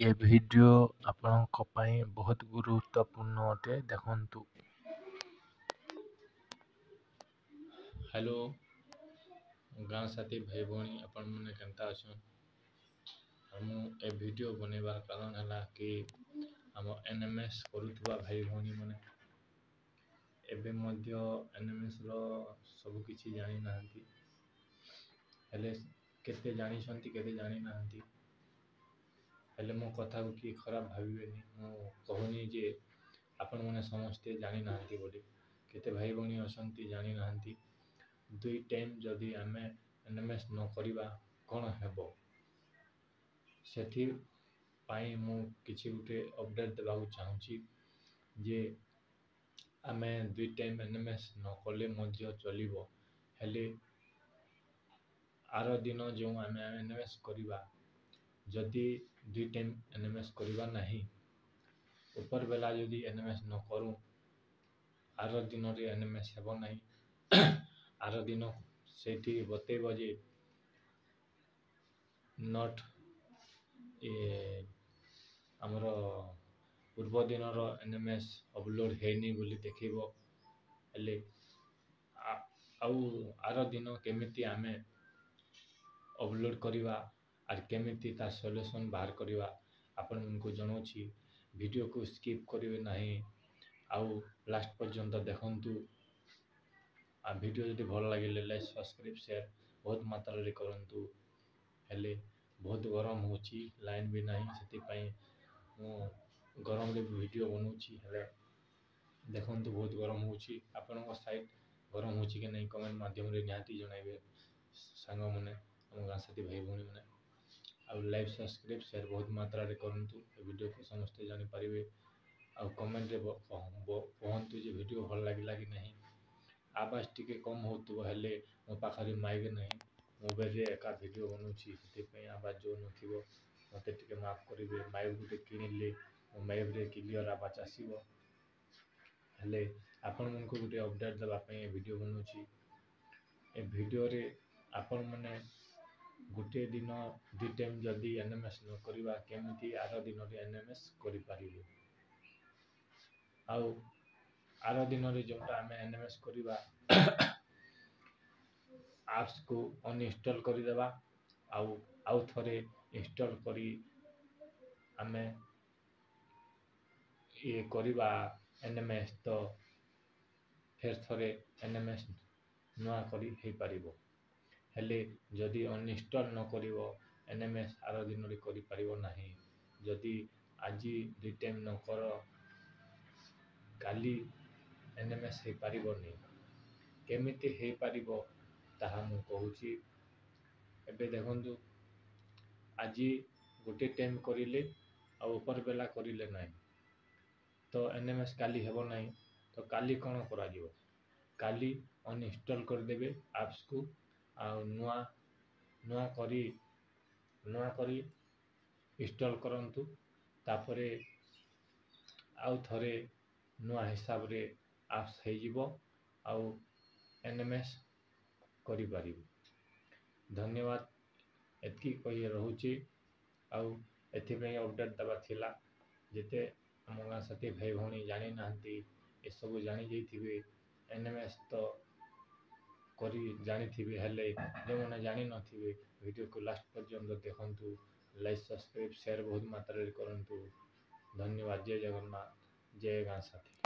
ए video आपणଙ୍କ ପାଇଁ ବହୁତ ଗୁରୁତ୍ୱପୂର୍ଣ୍ଣ ଅଟେ ଦେଖନ୍ତୁ। हेलो गाँ साथी भाई भौणी आपण मैंने केनता अछन। मु ए वीडियो बनैबार कारण है कि आम एनएमएस करुवा भाई भौणी मैंने एबे मध्य एनएमएस रो सब किछि जानि नाहंती हेले केते जानिछंती केते जानि नाहंती हेले मो कथा को कि खराब भाबिबेनी। मु कहूनी जे आपण मैंने समस्ते जानि नाहंती बोली केते भाई भौणी अछंती जानि नाहंती। दुई टाइम जदि आमे एनएमएस न करिबा कोन हेबो सेथि पाई मु किछि गुटे अपडेट देबाकू चाहूची जे आमे दुई टाइम एनएमएस न कले मध्य चलिबो हेले आरो दिन जो आमे एनएमएस करिबा जदि दुई टाइम एनएमएस करिबा नाही ऊपर बेला जदि एनएमएस न करू आरो दिन रे एनएमएस हेबो नाही। आरो दिन सेठी बतेइबो जे नॉट ए हमरो पूर्व दिन रो एनएमएस अपलोड हेनी बोली देखिबो हेले आउ आरो दिन केमिति आमे अपलोड करिबा आर केमिति ता सॉल्यूशन बाहर करिबा आपण मनको जणोछि। वीडियो को स्किप करिवे नाही आउ लास्ट पर्यंत देखंतु। आ वीडियो जदि भल लागिले लाइक सब्सक्राइब शेयर बहुत मात्रा रे करंतु हेले बहुत गरम होछि लाइन भी नाही सेति पई मु गरम रे वीडियो बनौछि हेले देखंतु बहुत गरम होछि। आपनक साइड गरम होछि कि नहीं कमेंट माध्यम रे निहाती जणाइबे सांग मने हम गाँ साथी भाई भौणी मने आ लाइक सब्सक्राइब शेयर बहुत मात्रा रे करंतु वीडियो को समस्त जानि परिबे आ कमेंट रे कहंतु जे वीडियो भल लागिला कि नहीं। आवाज टिके कम होतुबो हेले मो पाखरे माइक नहीं मोबाइल रे एका वीडियो बनौछि सेति पई आवाज जो नथिबो मते टिके माफ करिबे। माइक गुटे किनिले मो माइक रे क्लियर आवाज आसीबो हेले आपण मनको गुटे अपडेट देबा पई वीडियो बनौछि। ए वीडियो रे आपण माने गुटे दिन दुई टाइम जदि एनएमएस न करिबा केमिति आरो दिन रे एनएमएस करि पारिबे आउ आरो दिन रे जोटा आमे एनएमएस करिबा एप्स को अनइंस्टॉल करि देबा आउ थरे इंस्टॉल करी आमे ये करिबा एनएमएस तो फेर थरे एनएमएस नुआ करी हे पारिबो हेले जदि अनइंस्टॉल न करिवो एनएमएस आरो दिन रे करि पारिबो नाही। जदि आजी दुई टाइम न करो काली एनएमएस हे पारिबोनी केमिति हे पारिबो ताहा मु कहूची। एबे देखंतु आजी गुटे टाइम करिले आ ऊपर बेला करिले नाही तो एनएमएस काली हेबो नाही तो काली कोन करा जिवो काली अनइंस्टॉल कर देबे एप्स को आ नुआ करी इंस्टॉल करंतु तापरे आउ थरे नुआ हिसाब रे एप्स हे जिवो आउ एनएमएस करि पारिबो। धन्यवाद एतकी कहि रहूची आउ एथि पई अपडेट दबा थिला जेते हम गाँ साथी भाई भौणी जानि नाहंती ए सब जानि जैथिबे एनएमएस तो करी जानिथिबे हेले जो माने जानि नथिबे वीडियो को लास्ट पर्यंत देखंतु। लाइक सब्सक्राइब शेयर बहुत मात्रा रे करंतु। धन्यवाद। जय जगन्नाथ जय गाँ साथी।